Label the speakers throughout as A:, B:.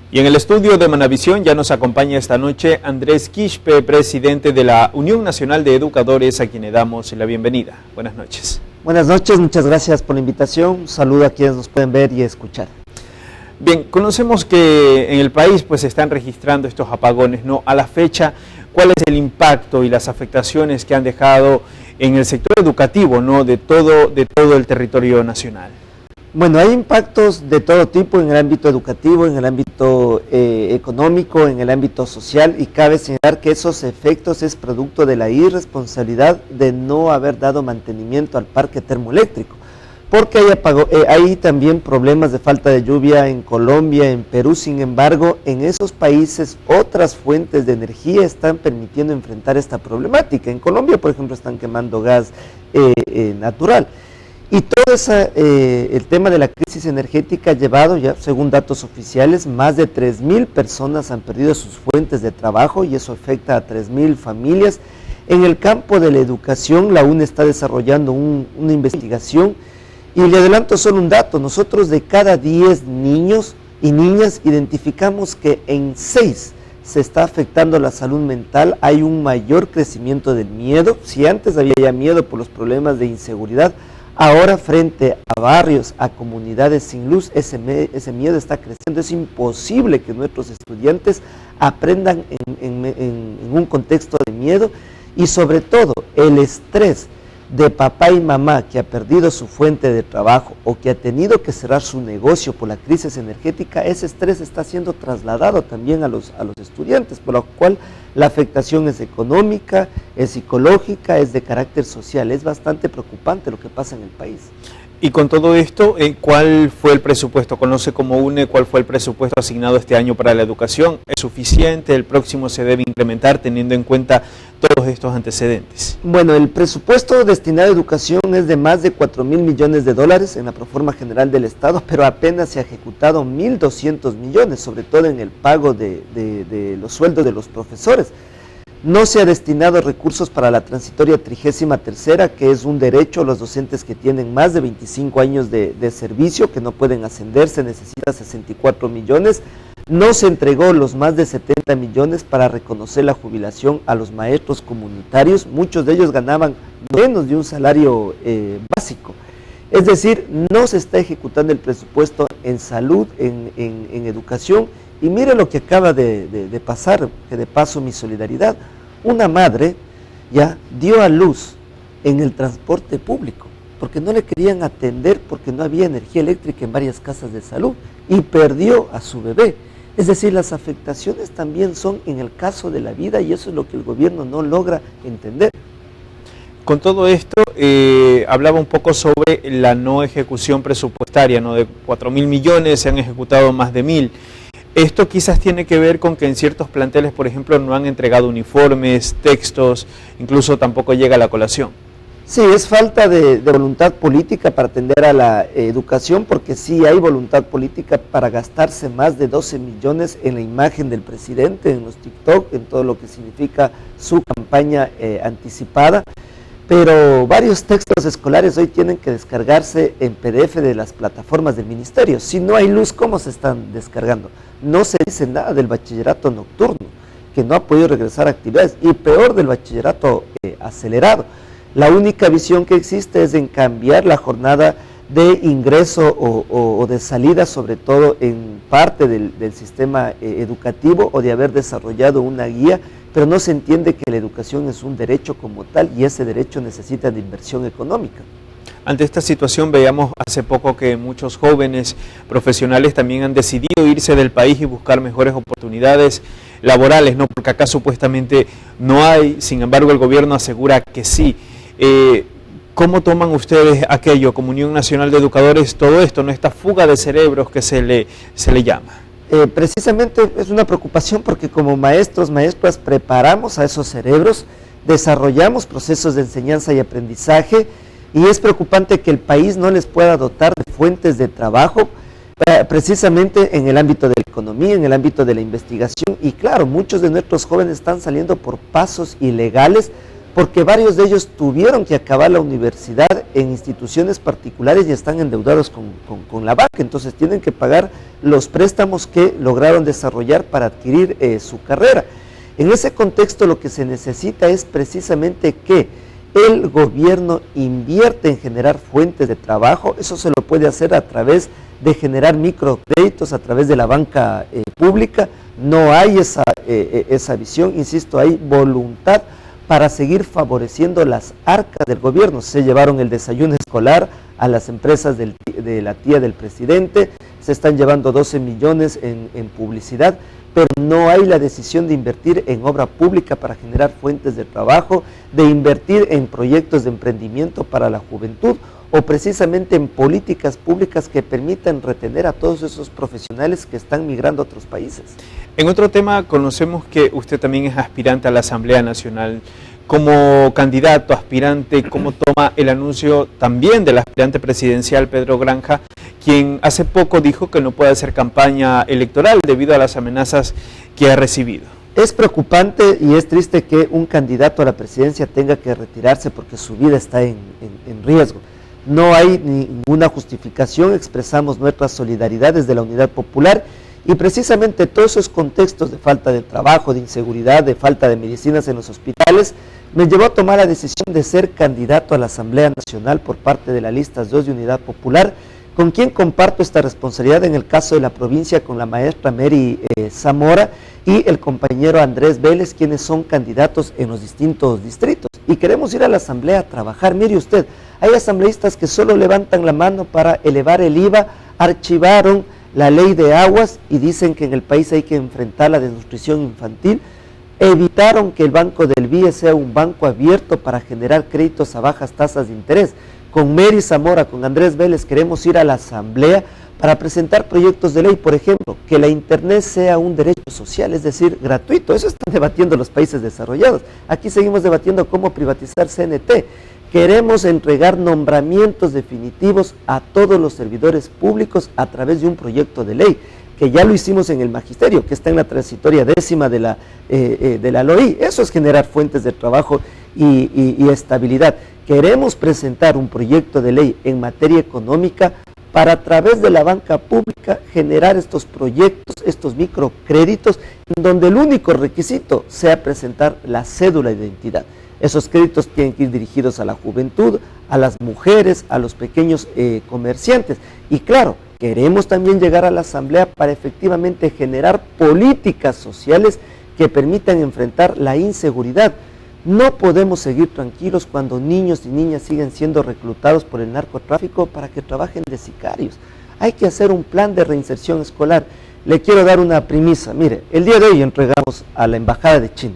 A: Y en el estudio de Manavisión ya nos acompaña esta noche Andrés Quispe, presidente de la Unión Nacional de Educadores, a quien le damos la bienvenida. Buenas noches.
B: Buenas noches, muchas gracias por la invitación. Un saludo a quienes nos pueden ver y escuchar.
A: Bien, conocemos que en el país pues se están registrando estos apagones, ¿no? A la fecha, ¿cuál es el impacto y las afectaciones que han dejado en el sector educativo, ¿no? de todo el territorio nacional?
B: Bueno, hay impactos de todo tipo en el ámbito educativo, en el ámbito económico, en el ámbito social, y cabe señalar que esos efectos es producto de la irresponsabilidad de no haber dado mantenimiento al parque termoeléctrico, porque hay también problemas de falta de lluvia en Colombia, en Perú. Sin embargo, en esos países otras fuentes de energía están permitiendo enfrentar esta problemática. En Colombia, por ejemplo, están quemando gas natural. Y todo el tema de la crisis energética ha llevado ya, según datos oficiales, más de 3.000 personas han perdido sus fuentes de trabajo, y eso afecta a 3.000 familias. En el campo de la educación, la UNE está desarrollando una investigación, y le adelanto solo un dato: nosotros de cada 10 niños y niñas identificamos que en 6 se está afectando la salud mental. Hay un mayor crecimiento del miedo. Si antes había ya miedo por los problemas de inseguridad, ahora frente a barrios, a comunidades sin luz, ese miedo está creciendo. Es imposible que nuestros estudiantes aprendan en un contexto de miedo, y sobre todo el estrés de papá y mamá que ha perdido su fuente de trabajo o que ha tenido que cerrar su negocio por la crisis energética. Ese estrés está siendo trasladado también a los estudiantes, por lo cual la afectación es económica, es psicológica, es de carácter social. Es bastante preocupante lo que pasa en el país.
A: Y con todo esto, ¿cuál fue el presupuesto? ¿Conoce como UNE cuál fue el presupuesto asignado este año para la educación? ¿Es suficiente? ¿El próximo se debe incrementar teniendo en cuenta todos estos antecedentes?
B: Bueno, el presupuesto destinado a educación es de más de 4.000 millones de dólares en la Proforma General del Estado, pero apenas se ha ejecutado 1.200 millones, sobre todo en el pago de los sueldos de los profesores. No se ha destinado recursos para la transitoria 33ª, que es un derecho a los docentes que tienen más de 25 años de servicio, que no pueden ascender. Se necesita 64 millones. No se entregó los más de 70 millones para reconocer la jubilación a los maestros comunitarios. Muchos de ellos ganaban menos de un salario básico. Es decir, no se está ejecutando el presupuesto en salud, en educación. Y mire lo que acaba de pasar, que de paso mi solidaridad. Una madre ya dio a luz en el transporte público, porque no le querían atender, porque no había energía eléctrica en varias casas de salud, y perdió a su bebé. Es decir, las afectaciones también son en el caso de la vida, y eso es lo que el gobierno no logra entender.
A: Con todo esto, hablaba un poco sobre la no ejecución presupuestaria, ¿no? De 4.000 millones, se han ejecutado más de 1.000. Esto quizás tiene que ver con que en ciertos planteles, por ejemplo, no han entregado uniformes, textos, incluso tampoco llega la colación.
B: Sí, es falta de voluntad política para atender a la educación, porque sí hay voluntad política para gastarse más de 12 millones en la imagen del presidente, en los TikTok, en todo lo que significa su campaña anticipada. Pero varios textos escolares hoy tienen que descargarse en PDF de las plataformas del ministerio. Si no hay luz, ¿cómo se están descargando? No se dice nada del bachillerato nocturno, que no ha podido regresar a actividades, y peor del bachillerato acelerado. La única visión que existe es en cambiar la jornada de ingreso o de salida, sobre todo en parte del sistema educativo, o de haber desarrollado una guía, pero no se entiende que la educación es un derecho como tal, y ese derecho necesita de inversión económica.
A: Ante esta situación, veíamos hace poco que muchos jóvenes profesionales también han decidido irse del país y buscar mejores oportunidades laborales, ¿no? Porque acá supuestamente no hay, sin embargo el gobierno asegura que sí. ¿Cómo toman ustedes aquello, como Unión Nacional de Educadores, todo esto, ¿no? Esta fuga de cerebros que se le llama?
B: Precisamente es una preocupación, porque como maestros, maestras, preparamos a esos cerebros, desarrollamos procesos de enseñanza y aprendizaje, y es preocupante que el país no les pueda dotar de fuentes de trabajo, precisamente en el ámbito de la economía, en el ámbito de la investigación. Y claro, muchos de nuestros jóvenes están saliendo por pasos ilegales, porque varios de ellos tuvieron que acabar la universidad en instituciones particulares y están endeudados con la banca. Entonces tienen que pagar los préstamos que lograron desarrollar para adquirir su carrera. En ese contexto lo que se necesita es precisamente que el gobierno invierte en generar fuentes de trabajo. Eso se lo puede hacer a través de generar microcréditos a través de la banca pública. No hay esa visión, insisto, hay voluntad para seguir favoreciendo las arcas del gobierno. Se llevaron el desayuno escolar a las empresas de la tía del presidente, se están llevando 12 millones en publicidad, pero no hay la decisión de invertir en obra pública para generar fuentes de trabajo, de invertir en proyectos de emprendimiento para la juventud, o precisamente en políticas públicas que permitan retener a todos esos profesionales que están migrando a otros países.
A: En otro tema, conocemos que usted también es aspirante a la Asamblea Nacional. Como candidato, aspirante, ¿cómo toma el anuncio también del aspirante presidencial Pedro Granja, quien hace poco dijo que no puede hacer campaña electoral debido a las amenazas que ha recibido?
B: Es preocupante y es triste que un candidato a la presidencia tenga que retirarse porque su vida está en riesgo. No hay ninguna justificación, expresamos nuestra solidaridad desde la Unidad Popular y precisamente todos esos contextos de falta de trabajo, de inseguridad, de falta de medicinas en los hospitales, me llevó a tomar la decisión de ser candidato a la Asamblea Nacional por parte de la lista 2 de Unidad Popular, con quien comparto esta responsabilidad en el caso de la provincia con la maestra Mary Zamora y el compañero Andrés Vélez, quienes son candidatos en los distintos distritos. Y queremos ir a la Asamblea a trabajar. Mire usted, hay asambleístas que solo levantan la mano para elevar el IVA, archivaron la ley de aguas y dicen que en el país hay que enfrentar la desnutrición infantil, evitaron que el banco del BIE sea un banco abierto para generar créditos a bajas tasas de interés. Con Mary Zamora, con Andrés Vélez, queremos ir a la Asamblea para presentar proyectos de ley, por ejemplo, que la Internet sea un derecho social, es decir, gratuito. Eso están debatiendo los países desarrollados. Aquí seguimos debatiendo cómo privatizar CNT. Queremos entregar nombramientos definitivos a todos los servidores públicos a través de un proyecto de ley, que ya lo hicimos en el magisterio, que está en la transitoria 10ª de la LOI. Eso es generar fuentes de trabajo y estabilidad. Queremos presentar un proyecto de ley en materia económica para a través de la banca pública generar estos proyectos, estos microcréditos, donde el único requisito sea presentar la cédula de identidad. Esos créditos tienen que ir dirigidos a la juventud, a las mujeres, a los pequeños comerciantes. Y claro, queremos también llegar a la Asamblea para efectivamente generar políticas sociales que permitan enfrentar la inseguridad. No podemos seguir tranquilos cuando niños y niñas siguen siendo reclutados por el narcotráfico para que trabajen de sicarios. Hay que hacer un plan de reinserción escolar. Le quiero dar una premisa. Mire, el día de hoy entregamos a la Embajada de China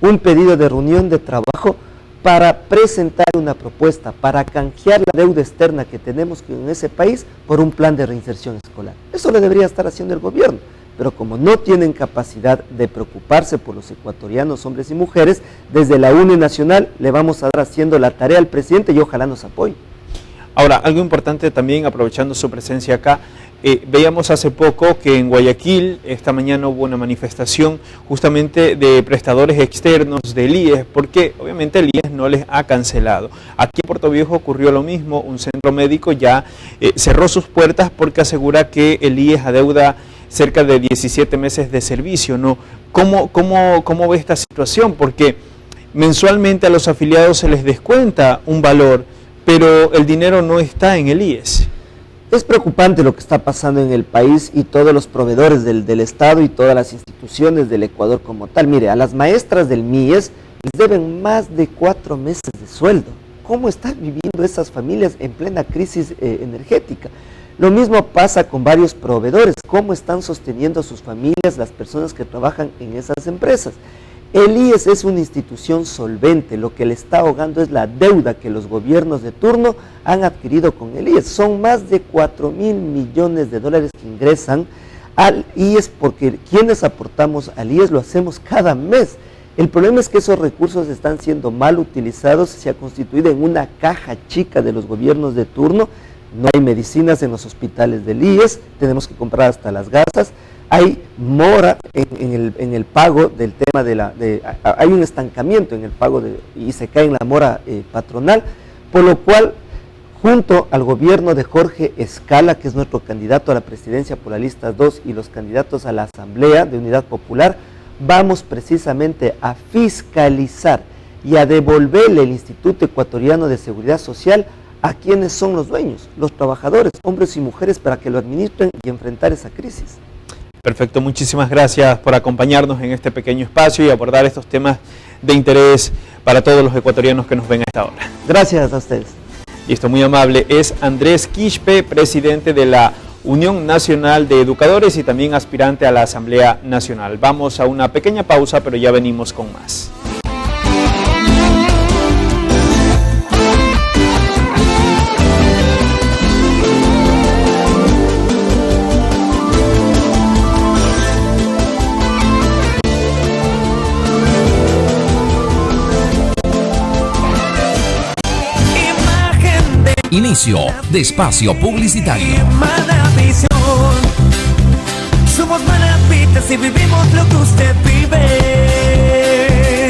B: un pedido de reunión de trabajo para presentar una propuesta, para canjear la deuda externa que tenemos en ese país por un plan de reinserción escolar. Eso lo debería estar haciendo el gobierno, pero como no tienen capacidad de preocuparse por los ecuatorianos, hombres y mujeres, desde la UNE Nacional le vamos a dar haciendo la tarea al presidente y ojalá nos apoye.
A: Ahora, algo importante también, aprovechando su presencia acá, veíamos hace poco que en Guayaquil, esta mañana hubo una manifestación justamente de prestadores externos del IES, porque obviamente el IES no les ha cancelado. Aquí en Puerto Viejo ocurrió lo mismo, un centro médico ya cerró sus puertas porque asegura que el IES adeuda cerca de 17 meses de servicio, ¿no? ¿Cómo ve esta situación? Porque mensualmente a los afiliados se les descuenta un valor, pero el dinero no está en el IES.
B: Es preocupante lo que está pasando en el país y todos los proveedores del Estado y todas las instituciones del Ecuador como tal. Mire, a las maestras del MIES les deben más de 4 meses de sueldo. ¿Cómo están viviendo esas familias en plena crisis energética? Lo mismo pasa con varios proveedores. ¿Cómo están sosteniendo a sus familias las personas que trabajan en esas empresas? El IES es una institución solvente, lo que le está ahogando es la deuda que los gobiernos de turno han adquirido con el IES. Son más de 4.000 millones de dólares que ingresan al IES porque quienes aportamos al IES lo hacemos cada mes. El problema es que esos recursos están siendo mal utilizados, se ha constituido en una caja chica de los gobiernos de turno. No hay medicinas en los hospitales del IES, tenemos que comprar hasta las gasas. Hay mora en el pago del tema hay un estancamiento en el pago y se cae en la mora patronal, por lo cual junto al gobierno de Jorge Escala, que es nuestro candidato a la presidencia por la lista 2 y los candidatos a la Asamblea de Unidad Popular, vamos precisamente a fiscalizar y a devolverle el Instituto Ecuatoriano de Seguridad Social a quienes son los dueños, los trabajadores, hombres y mujeres, para que lo administren y enfrentar esa crisis.
A: Perfecto, muchísimas gracias por acompañarnos en este pequeño espacio y abordar estos temas de interés para todos los ecuatorianos que nos ven a esta hora.
B: Gracias a ustedes.
A: Listo, muy amable. Es Andrés Quispe, presidente de la Unión Nacional de Educadores y también aspirante a la Asamblea Nacional. Vamos a una pequeña pausa, pero ya venimos con más.
C: Inicio de espacio publicitario.
D: Somos Manapitas y vivimos lo que usted pide.